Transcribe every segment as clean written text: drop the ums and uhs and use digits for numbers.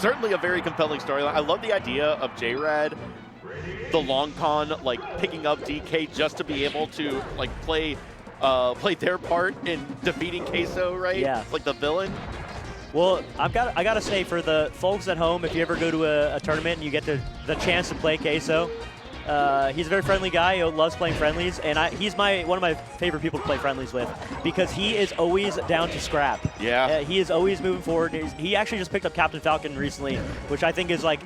certainly a very compelling storyline. I love the idea of JRad, the long con, like picking up DK just to be able to like play their part in defeating Queso, right? Yeah. Like the villain. Well, I gotta say, for the folks at home, if you ever go to a tournament and you get the chance to play Queso, he's a very friendly guy who loves playing friendlies, and he's one of my favorite people to play friendlies with because he is always down to scrap. Yeah. He is always moving forward. He actually just picked up Captain Falcon recently, which I think is like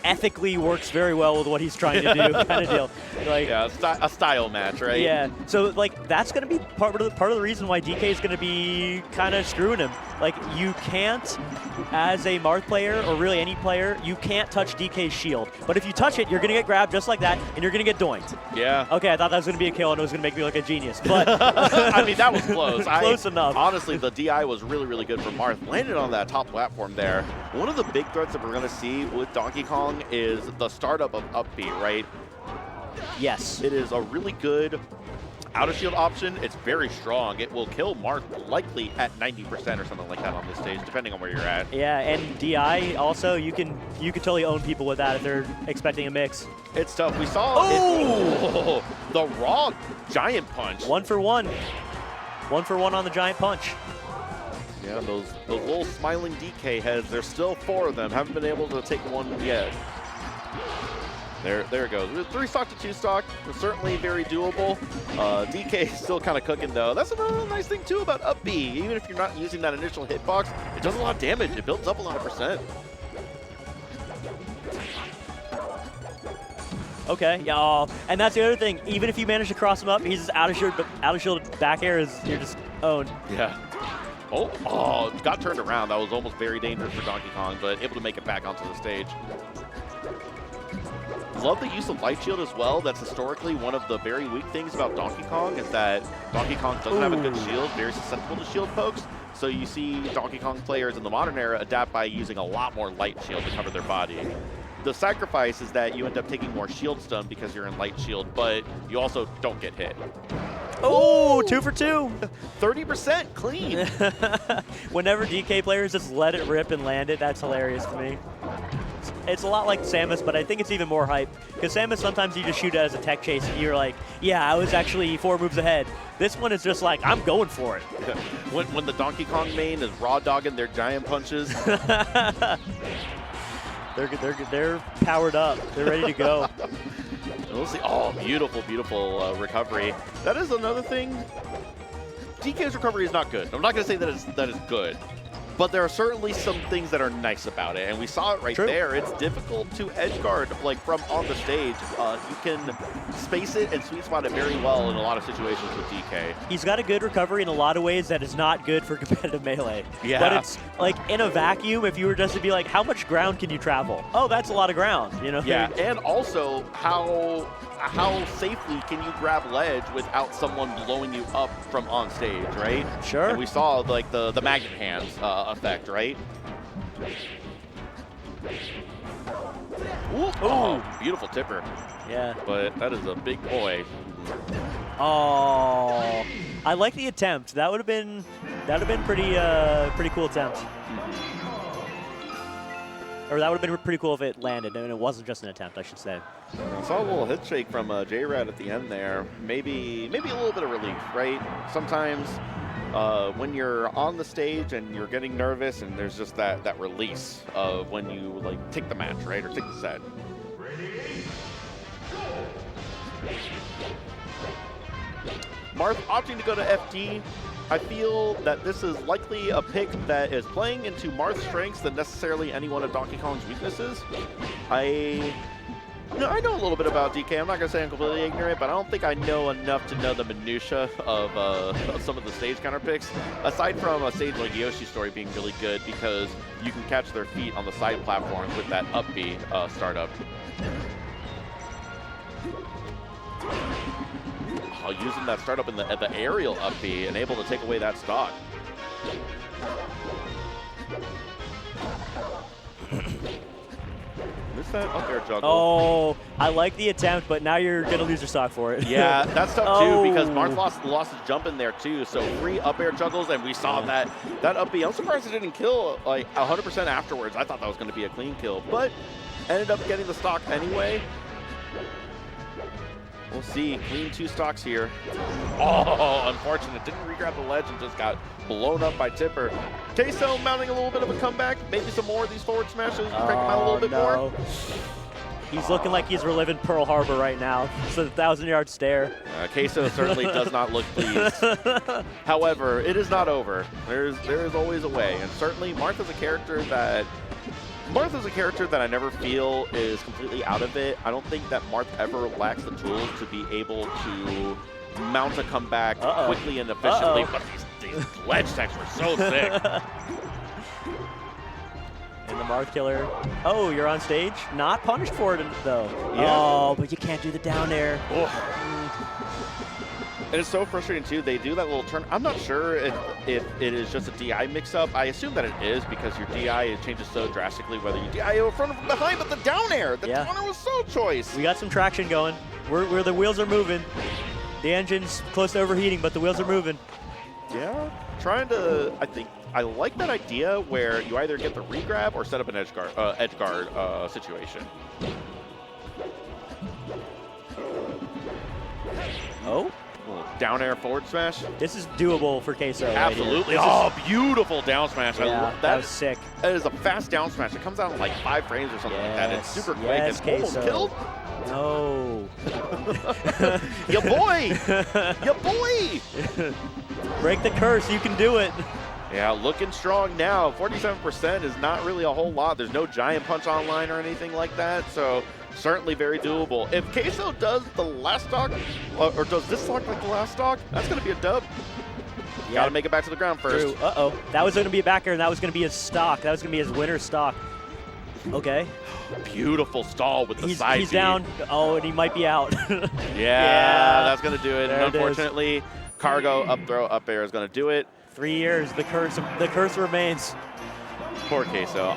ethically works very well with what he's trying to do, kind of deal. Like, yeah, a style match, right? Yeah. So like that's gonna be part of the reason why DK is gonna be kind of screwing him. Like you can't, as a Marth player or really any player, you can't touch DK's shield. But if you touch it, you're gonna get grabbed just like that, and you're gonna get doinked. Yeah. Okay, I thought that was gonna be a kill, and it was gonna make me look like a genius. But I mean, that was close. Close enough. Honestly, the DI was really, really good for Marth. Landed on that top platform there. One of the big threats that we're gonna see with Donkey Kong is the startup of up B, right? Yes. It is a really good out-of-shield option. It's very strong. It will kill Marth likely at 90% or something like that on this stage, depending on where you're at. Yeah, and DI also, you can totally own people with that if they're expecting a mix. It's tough. We saw the raw giant punch. 1 for 1. 1 for 1 on the giant punch. Yeah, those little smiling DK heads, there's still 4 of them. Haven't been able to take one yet. There it goes. 3 stock to 2 stock. Certainly very doable. DK is still kind of cooking though. That's another nice thing too about up B. Even if you're not using that initial hitbox, it does a lot of damage. It builds up a lot of percent. Okay, yeah, and that's the other thing. Even if you manage to cross him up, he's just out of shield back air is you're just owned. Yeah. Oh, got turned around. That was almost very dangerous for Donkey Kong, but able to make it back onto the stage. Love the use of light shield as well. That's historically one of the very weak things about Donkey Kong is that Donkey Kong doesn't have a good shield, very susceptible to shield pokes. So you see Donkey Kong players in the modern era adapt by using a lot more light shield to cover their body. The sacrifice is that you end up taking more shield stun because you're in light shield, but you also don't get hit. Oh, 2 for 2. 30% clean. Whenever DK players just let it rip and land it, that's hilarious to me. It's a lot like Samus, but I think it's even more hype. Because Samus, sometimes you just shoot it as a tech chase, and you're like, yeah, I was actually 4 moves ahead. This one is just like, I'm going for it. When the Donkey Kong main is raw dogging their giant punches. They're powered up. They're ready to go. We'll see. Oh, beautiful, beautiful recovery. That is another thing. DK's recovery is not good. I'm not going to say that is good. But there are certainly some things that are nice about it, and we saw it right there. It's difficult to edge guard like from on the stage. You can space it and sweet spot it very well in a lot of situations with DK. He's got a good recovery in a lot of ways that is not good for competitive Melee. Yeah. But it's like in a vacuum, if you were just to be like, how much ground can you travel? Oh, that's a lot of ground, you know? Yeah, and also how safely can you grab ledge without someone blowing you up from on stage, right? Sure. And we saw like the magnet hands effect, right? Ooh. Oh, beautiful tipper. Yeah. But that is a big boy. Oh, I like the attempt. That would have been pretty cool attempt. Or that would have been pretty cool if it landed, and it wasn't just an attempt, I should say. I saw a little hit shake from JRad at the end there. Maybe a little bit of relief, right? Sometimes when you're on the stage and you're getting nervous, and there's just that release of when you like take the match, right, or take the set. Marth opting to go to FD. I feel that this is likely a pick that is playing into Marth's strengths than necessarily any one of Donkey Kong's weaknesses. I know a little bit about DK. I'm not going to say I'm completely ignorant, but I don't think I know enough to know the minutia of some of the stage counter picks. Aside from a stage like Yoshi's Story being really good because you can catch their feet on the side platforms with that up B startup. Using that startup in the aerial up B and able to take away that stock. This that up air juggle. Oh, I like the attempt, but now you're going to lose your stock for it. Yeah, that's tough too because Marth lost his jump in there too. So 3 up air juggles, and we saw that up B. I'm surprised it didn't kill like 100% afterwards. I thought that was going to be a clean kill, but ended up getting the stock anyway. We'll see. Clean 2 stocks here. Oh, unfortunate. Didn't regrab the ledge and just got blown up by Tipper. Queso mounting a little bit of a comeback. Maybe some more of these forward smashes. Crank him out a little bit more. He's looking like he's reliving Pearl Harbor right now. It's a 1,000-yard stare. Queso certainly does not look pleased. However, it is not over. There is always a way. And certainly Marth is a character that I never feel is completely out of it. I don't think that Marth ever lacks the tools to be able to mount a comeback quickly and efficiently, but these ledge techs were so sick. And the Marth killer. Oh, you're on stage? Not punished for it, though. Yeah. Oh, but you can't do the down air. And it's so frustrating, too. They do that little turn. I'm not sure if it is just a DI mix-up. I assume that it is because your DI changes so drastically whether you DI in front or from behind, but the down air down air was so choice. We got some traction going. Where the wheels are moving. The engine's close to overheating, but the wheels are moving. Yeah, I like that idea where you either get the regrab or set up an edge guard situation. Oh? Down air forward smash. This is doable for Queso. Absolutely. Right beautiful down smash. Yeah, I love that. That was sick. That is a fast down smash. It comes out in like 5 frames or something like that. It's super quick and almost killed. No. Ya boy! Ya boy! Break the curse. You can do it. Yeah, looking strong now. 47% is not really a whole lot. There's no giant punch online or anything like that, so certainly very doable. If Queso does the last stock, or does this stock like the last stock, that's going to be a dub. Yeah. Got to make it back to the ground first. True. Uh-oh. That was going to be a back air, and that was going to be his stock. That was going to be his winner stock. Okay. Beautiful stall with the side He's down. Oh, and he might be out. Yeah, that's going to do it. There And unfortunately, cargo, up throw, up air is going to do it. 3 years. The curse remains. Poor Queso.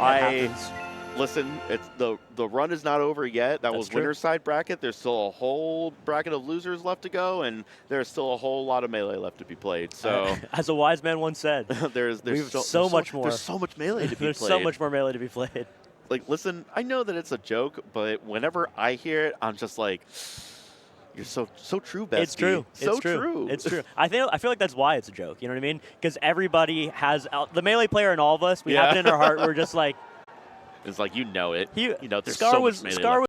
Listen, it's the run is not over yet. That was winner's side bracket. There's still a whole bracket of losers left to go, and there's still a whole lot of Melee left to be played. So, as a wise man once said, there's so much more. There's so much Melee to be played. There's so much more Melee to be played. Like, listen, I know that it's a joke, but whenever I hear it, I'm just like, you're so true, bestie. It's true. So true. It's true. I feel like that's why it's a joke. You know what I mean? Because everybody has the Melee player in all of us. We have it in our heart. We're just like. It's like, you know it. You know, there's Scar so much Melee left.